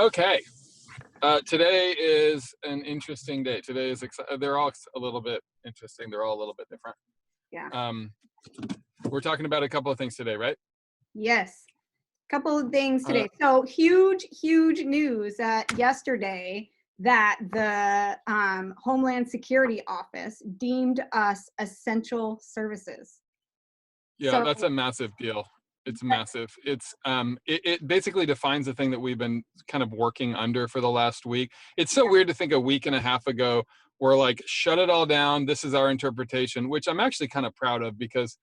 Okay. Today is an interesting day. Today is they're all a little bit interesting. They're all a little bit different. Yeah. We're talking about a couple of things today, right? Yes. Couple of things today. So huge news yesterday that the Homeland Security Office deemed us essential services. Yeah, So that's a massive deal. It's massive. It's it basically defines the thing that we've been kind of working under for the last week. It's so weird to think a week and a half ago we're like, shut it all down. This is our interpretation, which I'm actually kind of proud of, because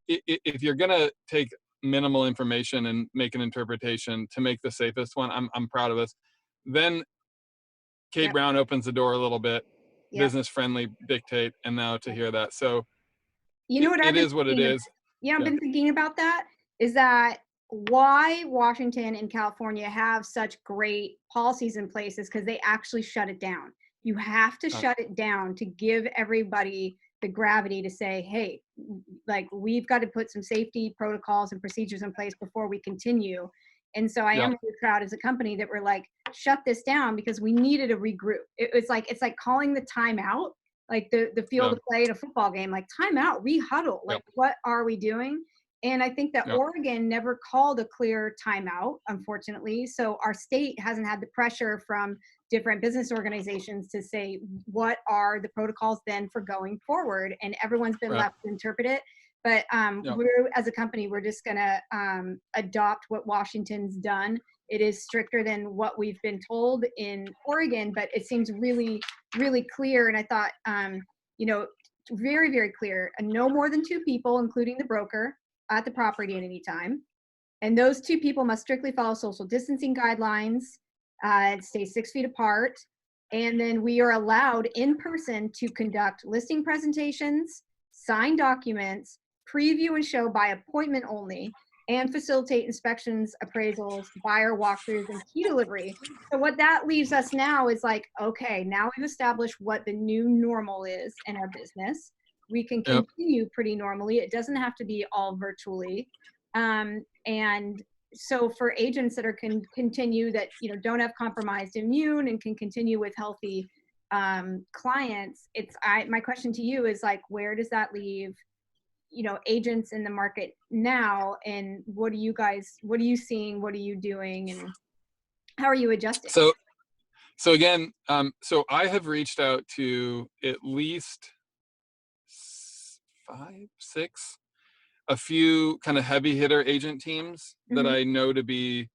if you're gonna take minimal information and make an interpretation to make the safest one, I'm proud of us. Then Kate Brown opens the door a little bit, business friendly dictate, and now to hear that. So you know what it is what it is. I've been thinking about that, is that why Washington and California have such great policies in place is because they actually shut it down. You have to shut it down to give everybody the gravity to say, hey, like, we've got to put some safety protocols and procedures in place before we continue. And so I am really proud as a company that we're like, shut this down, because we needed a regroup. It's like calling the timeout, like the field of play in a football game, like timeout, rehuddle, like what are we doing? And I think that Oregon never called a clear timeout, unfortunately. So our state hasn't had the pressure from different business organizations to say, what are the protocols then for going forward? And everyone's been left to interpret it. But we're, as a company, we're just going to adopt what Washington's done. It is stricter than what we've been told in Oregon, but it seems really, really clear. And I thought, very, very clear. No more than 2 people, including the broker, at the property at any time. And those 2 people must strictly follow social distancing guidelines, stay 6 feet apart. And then we are allowed in person to conduct listing presentations, sign documents, preview and show by appointment only, and facilitate inspections, appraisals, buyer walkthroughs, and key delivery. So what that leaves us now is like, okay, now we've established what the new normal is in our business. We can continue pretty normally. It doesn't have to be all virtually. And so for agents that are continue that, don't have compromised immune and can continue with healthy clients, my question to you is like, where does that leave agents in the market now, and what are you seeing, what are you doing, and how are you adjusting? So again, so I have reached out to at least 5, 6, a few kind of heavy hitter agent teams that I know to be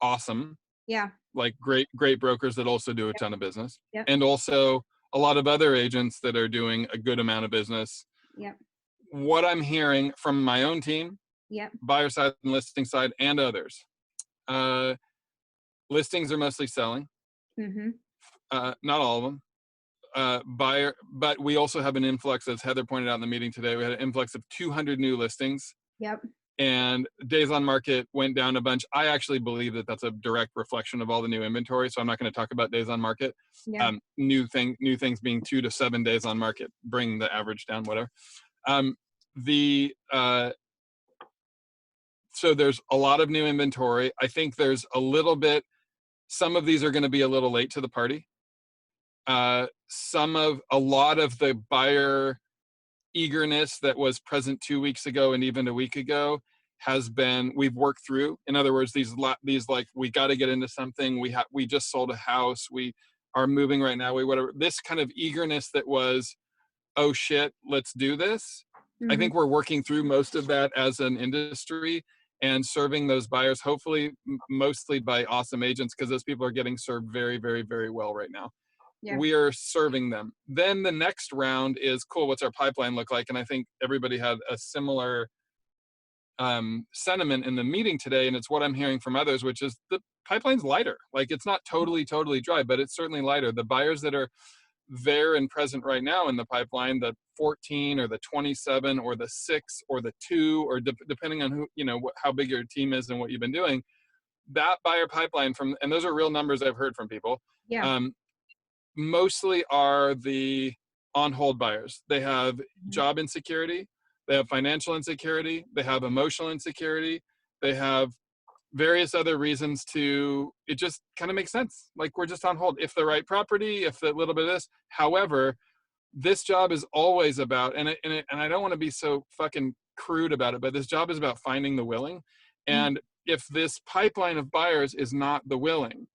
awesome. Yeah. Like great brokers that also do a ton of business. And also a lot of other agents that are doing a good amount of business. What I'm hearing from my own team, buyer side and listing side, and others, listings are mostly selling. Not all of them. Buyer, but we also have an influx, as Heather pointed out in the meeting today. We had an influx of 200 new listings. And days on market went down a bunch. I actually believe that that's a direct reflection of all the new inventory. So I'm not going to talk about days on market. New things being 2 to 7 days on market, bring the average down, whatever. So there's a lot of new inventory. I think there's a little bit, some of these are going to be a little late to the party. A lot of the buyer eagerness that was present 2 weeks ago and even a week ago we've worked through. In other words, these like, we got to get into something. We just sold a house. We are moving right now. This kind of eagerness that was, oh shit, let's do this. I think we're working through most of that as an industry and serving those buyers, hopefully mostly by awesome agents, because those people are getting served very, very, very well right now. We are serving them. Then the next round is, cool, what's our pipeline look like? And I think everybody had a similar sentiment in the meeting today, and it's what I'm hearing from others, which is the pipeline's lighter. Like, it's not totally dry, but it's certainly lighter. The buyers that are there and present right now in the pipeline, the 14 or the 27 or the 6 or the 2, or depending on who, how big your team is and what you've been doing, that buyer pipeline and those are real numbers I've heard from people. Mostly are the on-hold buyers. They have job insecurity, they have financial insecurity, they have emotional insecurity, they have various other reasons it just kind of makes sense. Like, we're just on hold. If the right property, if the little bit of this. However, this job is always about, and I don't want to be so fucking crude about it, but this job is about finding the willing. And if this pipeline of buyers is not the willing,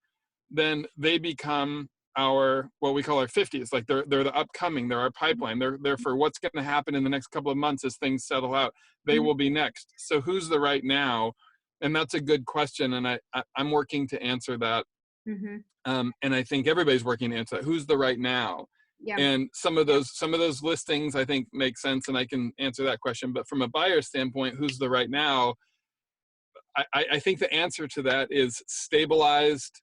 then they become what we call our 50s. Like, they're the upcoming, they're our pipeline. They're for what's going to happen in the next couple of months as things settle out. They will be next. So who's the right now? And that's a good question. And I'm working to answer that. And I think everybody's working to answer that. Who's the right now? Yeah. And some of those listings I think make sense, and I can answer that question. But from a buyer standpoint, who's the right now? I think the answer to that is stabilized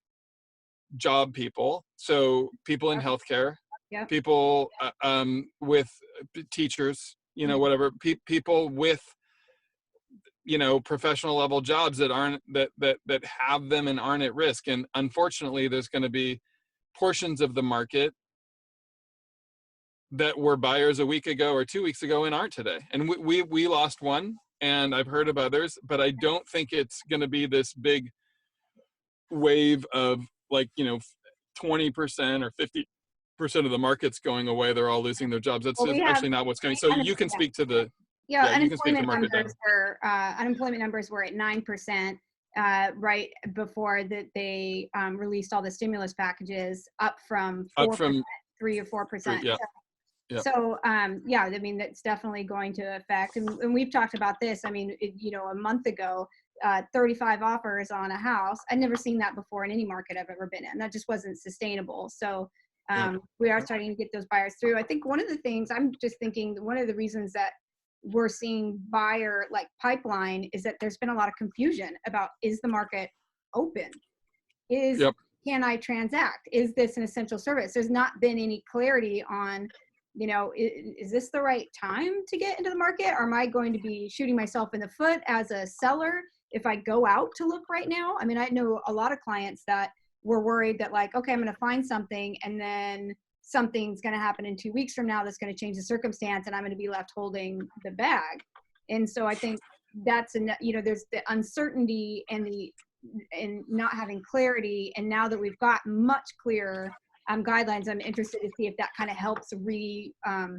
job people. So people in healthcare, people with teachers, whatever, people with, professional level jobs that aren't, that have them and aren't at risk. And unfortunately, there's going to be portions of the market that were buyers a week ago or 2 weeks ago and aren't today. And we lost one, and I've heard of others, but I don't think it's going to be this big wave of, like, 20% or 50% of the market's going away. They're all losing their jobs. That's actually not what's going. So you can speak to the, you can speak to market data. Unemployment numbers were at 9%. Right before that they released all the stimulus packages, up from 3 or 4%. Yeah. So I mean, that's definitely going to affect, and we've talked about this. I mean, a month ago, 35 offers on a house. I'd never seen that before in any market I've ever been in. That just wasn't sustainable. So we are starting to get those buyers through. I think one of the things, I'm just thinking, one of the reasons that we're seeing buyer pipeline is that there's been a lot of confusion about, is the market open? Can I transact? Is this an essential service? There's not been any clarity on, is this the right time to get into the market? Or am I going to be shooting myself in the foot as a seller if I go out to look right now? I mean, I know a lot of clients that were worried that, okay, I'm going to find something, and then something's going to happen in 2 weeks from now that's going to change the circumstance, and I'm going to be left holding the bag. And so I think that's, there's the uncertainty and not having clarity. And now that we've got much clearer guidelines, I'm interested to see if that kind of helps readdress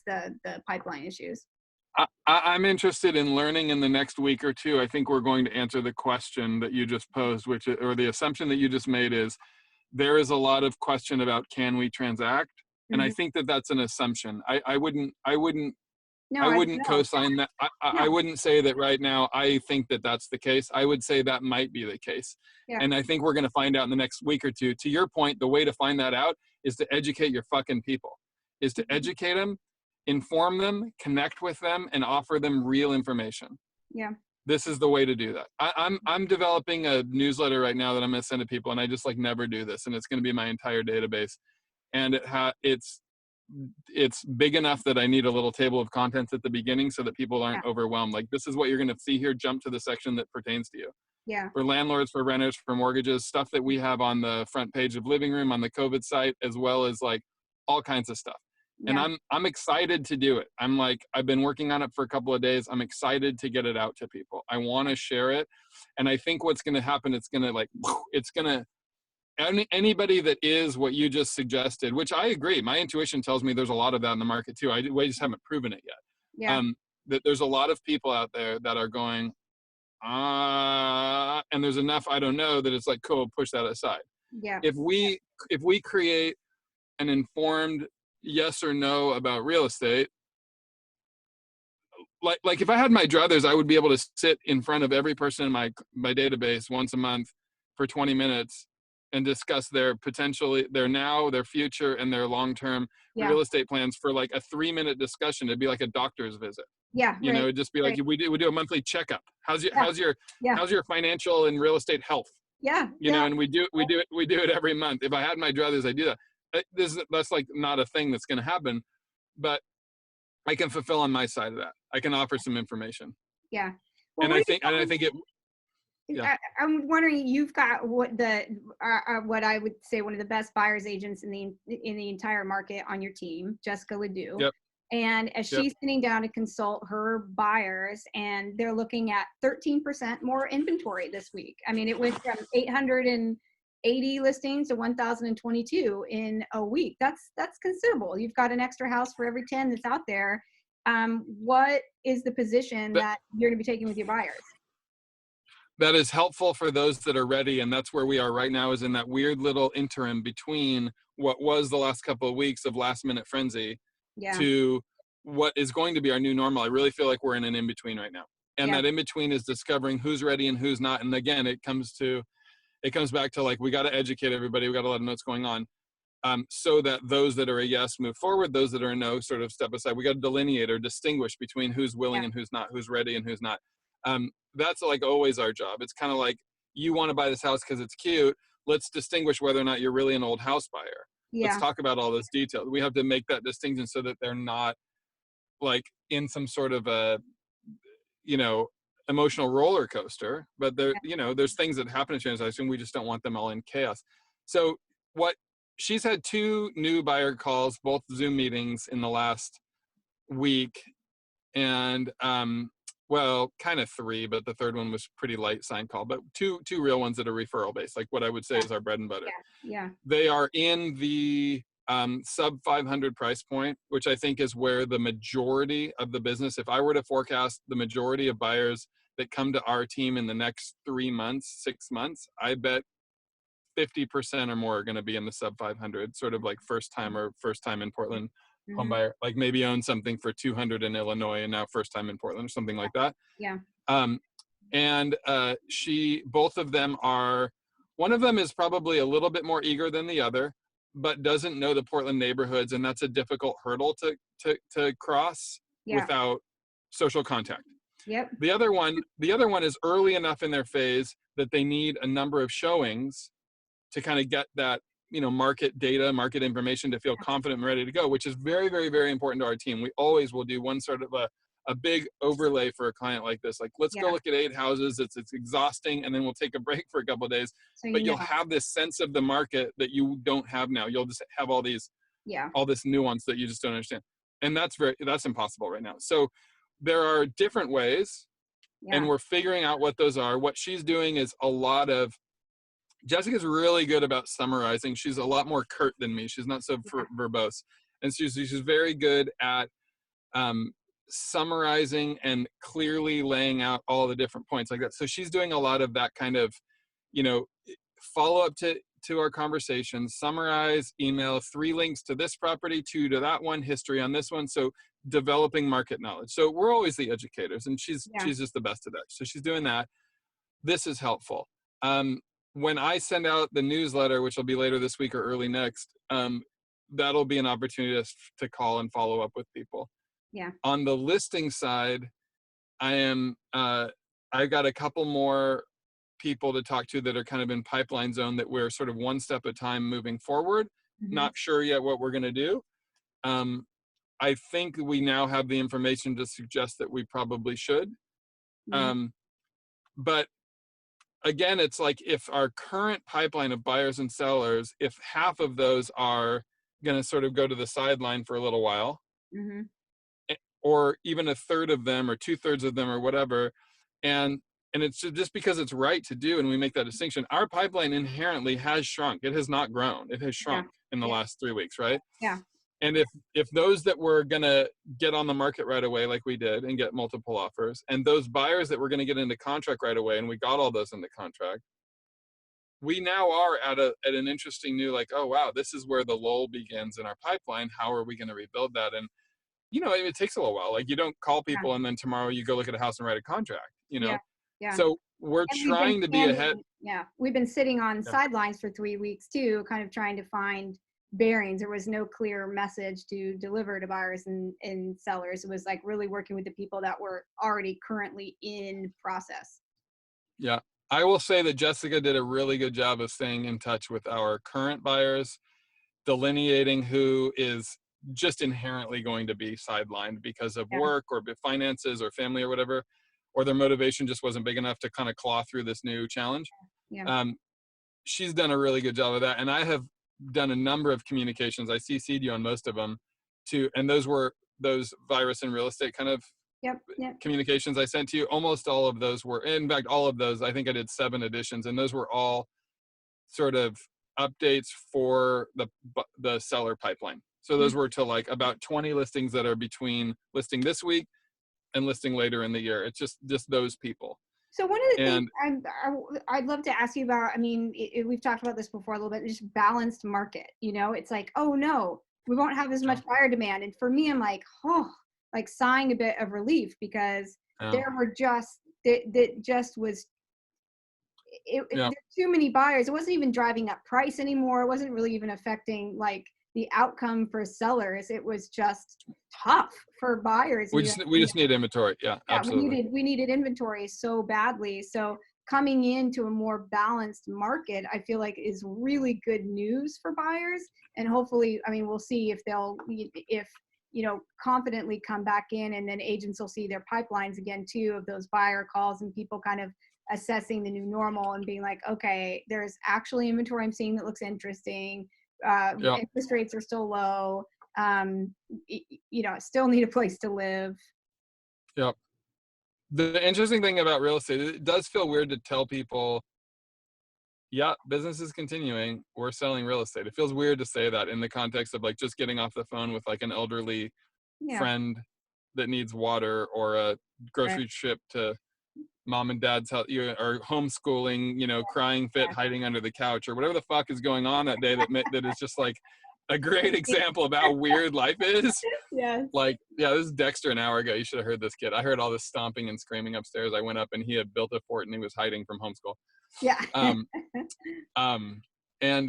the pipeline issues. I'm interested in learning in the next week or two. I think we're going to answer the question that you just posed, or the assumption that you just made is, there is a lot of question about, can we transact? And I think that that's an assumption. I wouldn't co-sign that. I wouldn't say that right now I think that that's the case. I would say that might be the case. And I think we're going to find out in the next week or two. To your point, the way to find that out is to educate your fucking people, is to educate them, inform them, connect with them, and offer them real information. This is the way to do that. I'm developing a newsletter right now that I'm going to send to people, and I just never do this, and it's going to be my entire database. And it's big enough that I need a little table of contents at the beginning so that people aren't overwhelmed. Like, this is what you're going to see here. Jump to the section that pertains to you. For landlords, for renters, for mortgages, stuff that we have on the front page of Living Room, on the COVID site, as well as all kinds of stuff. And I'm excited to do it. I've been working on it for a couple of days. I'm excited to get it out to people. I want to share it. And I think what's going to happen, it's going to anybody that is what you just suggested, which I agree. My intuition tells me there's a lot of that in the market too. We just haven't proven it yet. That there's a lot of people out there that are going, and there's enough I don't know that it's cool, push that aside. If we create an informed yes or no about real estate, like if I had my druthers, I would be able to sit in front of every person in my database once a month for 20 minutes and discuss their now, their future, and their long-term real estate plans for a 3-minute discussion. It'd be like a doctor's visit. It'd just be we do a monthly checkup. How's your financial and real estate health? And we do it every month. If I had my druthers, I'd do that. That's not a thing that's going to happen, but I can fulfill on my side of that. I can offer some information. Well, and I think it. I'm wondering, you've got what I would say one of the best buyers agents in the entire market on your team, Jessica Ledoux. And as Yep. she's sitting down to consult her buyers, and they're looking at 13% more inventory this week. I mean, it went from 880 listings to 1,022 in a week. That's considerable. You've got an extra house for every 10 that's out there. What is the position That, that you're going to be taking with your buyers? that is helpful for those that are ready. And that's where we are right now, is in that weird little interim between what was the last couple of weeks of last minute frenzy Yeah, to what is going to be our new normal. I really feel like we're in an in-between right now. And yeah, that in-between is discovering who's ready and who's not. And again, it comes back to like, we got to educate everybody. We got to let them know what's going on. So that those that are a yes move forward, those that are a no sort of step aside. We got to delineate or distinguish between who's willing yeah, and who's not, who's ready and who's not. That's like always our job. It's kind of like, you want to buy this house because it's cute. Let's distinguish whether or not you're really an old house buyer. Let's yeah, talk about all those details. We have to make that distinction so that they're not like in some sort of a, you know, emotional roller coaster. But there, you know, there's things that happen in transaction. We just don't want them all in chaos. So what she's had 2 new buyer calls, both Zoom meetings in the last week. And well, kind of 3, but the third one was pretty light sign call, but two real ones that are referral based, like what I would say yeah, is our bread and butter. yeah, They are in the sub 500 price point, which I think is where the majority of the business, if I were to forecast the majority of buyers that come to our team in the next 3 months, 6 months, I bet 50% or more are going to be in the sub 500, sort of like first time in Portland home mm-hmm, buyer, like maybe own something for 200 in Illinois and now first time in Portland or something like that. yeah, Um, and both of them are, one of them is probably a little bit more eager than the other, but doesn't know the Portland neighborhoods. And that's a difficult hurdle to cross yeah, without social contact. yep, The other one is early enough in their phase that they need a number of showings to kind of get that, you know, market data, market information to feel confident and ready to go, which is very, very, very important to our team. We always will do one sort of a big overlay for a client like this. Like, let's go yeah. look at 8 houses. It's exhausting. And then we'll take a break for a couple of days, So you but know, you'll have this sense of the market that you don't have now. You'll just have all yeah, this nuance that you just don't understand. And that's impossible right now. So there are different ways, and yeah, we're figuring out what those are. What she's doing is Jessica's really good about summarizing. She's a lot more curt than me. She's not so yeah, verbose. And she's very good at summarizing and clearly laying out all the different points like that. So she's doing a lot of that kind of, you know, follow up to our conversation, summarize, email 3 links to this property, 2 to that one, history on this one. So developing market knowledge. So we're always the educators, and she's yeah, just the best at that. So she's doing that. This is helpful. When I send out the newsletter, which will be later this week or early next, that'll be an opportunity to call and follow up with people. yeah, On the listing side, I've got a couple more people to talk to that are kind of in pipeline zone that we're sort of one step at a time moving forward. mm-hmm, Not sure yet what we're going to do. I think we now have the information to suggest that we probably should. mm-hmm, Um, but again, it's like, if our current pipeline of buyers and sellers, if half of those are going to sort of go to the sideline for a little while, mm-hmm, or even a third of them or 2/3 of them or whatever, and it's just because it's right to do, and we make that distinction. Our pipeline inherently has shrunk. It has not grown. It has yeah, shrunk in the yeah, last 3 weeks, right? yeah, And if those that were going to get on the market right away, like we did, and get multiple offers, and those buyers that were going to get into contract right away, and we got all those into contract, we now are at an interesting new, like, oh wow, this is where the lull begins in our pipeline. How are we going to rebuild that? And you know, it takes a little while. Like, you don't call yeah, people and then tomorrow you go look at a house and write a contract, you yeah, know? yeah. So we're And we've been trying to be ahead. standing, yeah, we've been sitting on Yeah. sidelines for 3 weeks too, kind of trying to find bearings. There was no clear message to deliver to buyers and sellers. It was like really working with the people that were already currently in process. Yeah. I will say that Jessica did a really good job of staying in touch with our current buyers, delineating who is just inherently going to be sidelined because of Yeah, work or finances or family or whatever, or their motivation just wasn't big enough to kind of claw through this new challenge. yeah, Um, she's done a really good job of that. And I have done a number of communications. I CC'd you on most of them and those were those virus and real estate kind of Yep. Yep. communications I sent to you, almost all of those were, in fact, all of those, I think I did 7 editions, and those were all sort of updates for the seller pipeline. So those were to like about 20 listings that are between listing this week and listing later in the year. It's just those people. So one of the And things I'd love to ask you about, I mean, we've talked about this before a little bit, just balanced market, you know, it's like, oh no, we won't have as much buyer demand. And for me, I'm like, oh, like sighing a bit of relief, because there were just, that just was, there's too many buyers. It wasn't even driving up price anymore. It wasn't really even affecting like the outcome for sellers. It was just tough for buyers. we just need inventory. Yeah, absolutely. We needed inventory so badly. So coming into a more balanced market, I feel like is really good news for buyers. And hopefully, I mean, we'll see if they'll, if, you know, confidently come back in, and then agents will see their pipelines again too, of those buyer calls and people kind of assessing the new normal and being like, okay, there's actually inventory I'm seeing that looks interesting. Interest rates are still low. You know, still need a place to live. Yep. The interesting thing about real estate, it does feel weird to tell people, yeah, business is continuing, we're selling real estate. It feels weird to say that in the context of like just getting off the phone with like an elderly friend that needs water, or a grocery trip to mom and dad's house, or homeschooling, you know, crying fit, hiding under the couch, or whatever the fuck is going on that day, that is just like a great example of how weird life is. Yes. Like, yeah, this is Dexter an hour ago. You should have heard this kid. I heard all this stomping and screaming upstairs. I went up and he had built a fort and he was hiding from homeschool. Yeah. And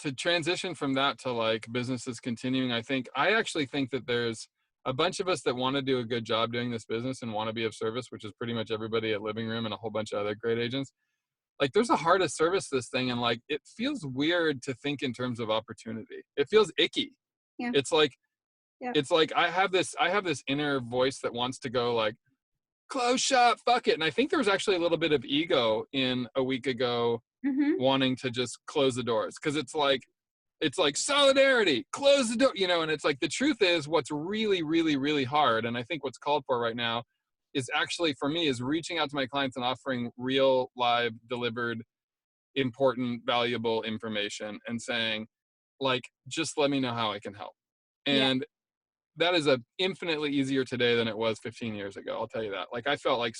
to transition from that to like businesses continuing, I actually think that there's a bunch of us that want to do a good job doing this business and want to be of service, which is pretty much everybody at Living Room and a whole bunch of other great agents. Like, there's a heart of service to this thing, and like it feels weird to think in terms of opportunity. It feels icky. Yeah. It's like it's like I have this inner voice that wants to go like, close shop, fuck it. And I think there was actually a little bit of ego in a week ago wanting to just close the doors, because it's like solidarity, close the door, you know. And it's like, the truth is, what's really, really, really hard, and I think what's called for right now, is actually, for me, is reaching out to my clients and offering real, live, delivered, important, valuable information, and saying, like, just let me know how I can help. And that is infinitely easier today than it was 15 years ago. I'll tell you that. Like, I felt like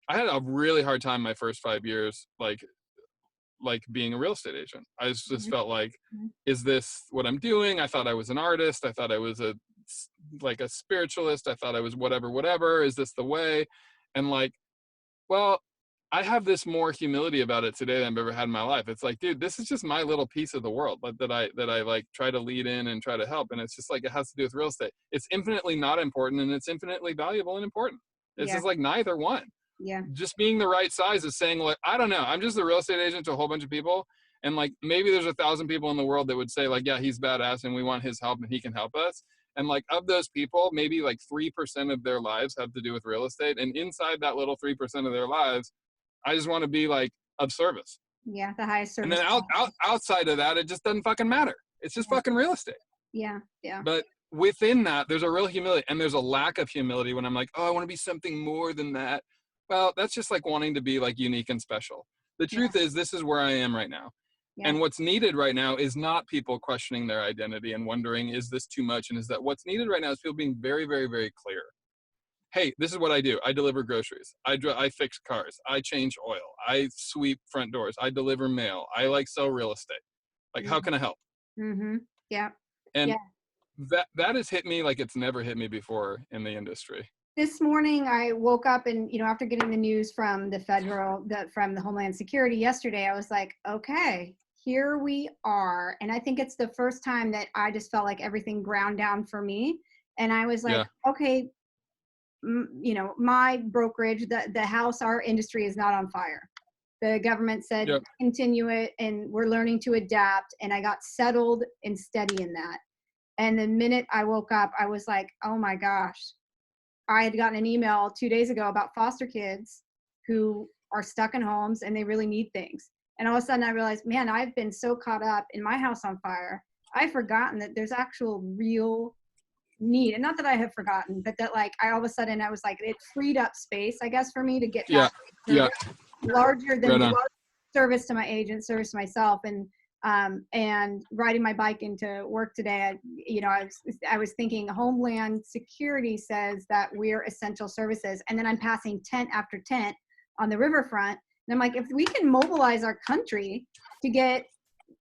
I had a really hard time my first 5 years, like being a real estate agent. I just felt like, is this what I'm doing? I thought I was an artist. I thought I was a spiritualist. I thought I was whatever. Is this the way? And like, well, I have this more humility about it today than I've ever had in my life. It's like, dude, this is just my little piece of the world that I like try to lead in and try to help. And it's just like, it has to do with real estate. It's infinitely not important, and it's infinitely valuable and important. It's just like neither one. Yeah. Just being the right size is saying, like, I don't know, I'm just a real estate agent to a whole bunch of people. And like, maybe there's 1,000 people in the world that would say like, yeah, he's badass and we want his help and he can help us. And like, of those people, maybe like 3% of their lives have to do with real estate. And inside that little 3% of their lives, I just want to be like of service. Yeah. The highest service. And then outside of that, it just doesn't fucking matter. It's just fucking real estate. Yeah. Yeah. But within that, there's a real humility, and there's a lack of humility when I'm like, oh, I want to be something more than that. Well, that's just like wanting to be like unique and special. The truth is, this is where I am right now. Yeah. And what's needed right now is not people questioning their identity and wondering, is this too much? And is that what's needed right now is people being very, very, very clear. Hey, this is what I do. I deliver groceries. I fix cars. I change oil. I sweep front doors. I deliver mail. I like sell real estate. Like, how can I help? Yeah. And that has hit me like it's never hit me before in the industry. This morning I woke up and, you know, after getting the news from from the Homeland Security yesterday, I was like, okay, here we are. And I think it's the first time that I just felt like everything ground down for me. And I was like, okay, you know, my brokerage, the house, our industry is not on fire. The government said, continue it, and we're learning to adapt. And I got settled and steady in that. And the minute I woke up, I was like, oh my gosh, I had gotten an email 2 days ago about foster kids who are stuck in homes and they really need things. And all of a sudden I realized, man, I've been so caught up in my house on fire I've forgotten that there's actual real need, and not that I have forgotten, but that like I all of a sudden I was like, it freed up space, I guess, for me to get Yeah. back to Yeah. larger than Right on. service to my agent, service to myself, and riding my bike into work today. I was thinking Homeland Security says that we're essential services, and then I'm passing tent after tent on the riverfront, and I'm like, if we can mobilize our country to get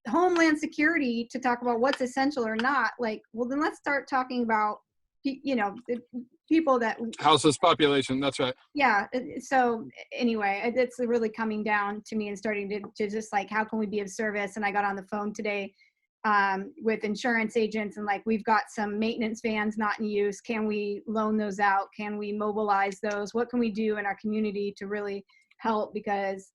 Homeland Security to talk about what's essential or not, like, well, then let's start talking about, the people that, Houseless population. That's right. yeah. So anyway, it's really coming down to me and starting to just like, how can we be of service? And I got on the phone today with insurance agents, and like, we've got some maintenance vans not in use. Can we loan those out? Can we mobilize those? What can we do in our community to really help? Because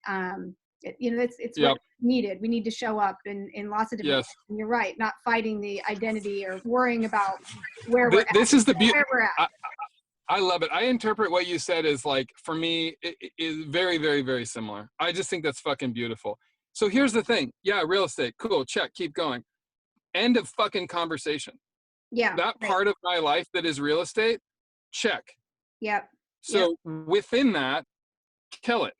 it's Yep. what's needed. We need to show up in lots of different Yes. ways. And you're right, not fighting the identity or worrying about where we're This is the beauty. where we're at. I love it. I interpret what you said as like, for me, it is very, very, very similar. I just think that's fucking beautiful. So here's the thing. Yeah, real estate. Cool. Check. Keep going. End of fucking conversation. Yeah. That right. part of my life that is real estate, check. Yep. So within that, kill it.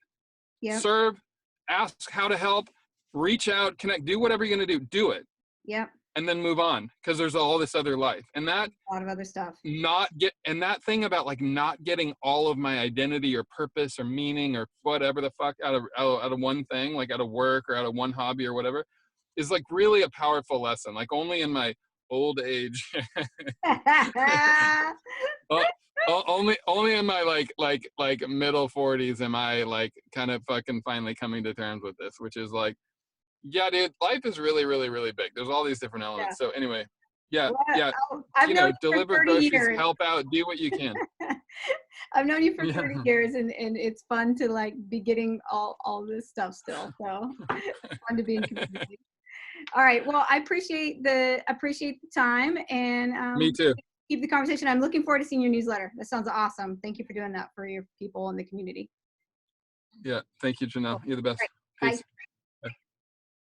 Yep. Serve, ask how to help, reach out, connect, do whatever you're going to do. Do it. Yep. And then move on, because there's all this other life. And that A lot of other stuff. and that thing about like not getting all of my identity or purpose or meaning or whatever the fuck out of one thing, like out of work or out of one hobby or whatever, is like really a powerful lesson. Like only in my old age, only in my like middle 40s am I like kind of fucking finally coming to terms with this, which is like, yeah, dude, life is really, really, really big. There's all these different elements. So anyway, yeah, I've known you deliver for 30 groceries, years. help out, do what you can. I've known you for 30 years, and it's fun to like be getting all this stuff still. So it's fun to be in community. All right. Well, I appreciate the time, and Me too. keep the conversation. I'm looking forward to seeing your newsletter. That sounds awesome. Thank you for doing that for your people in the community. Yeah. Thank you, Jenelle. You're the best. Right. Bye. Peace.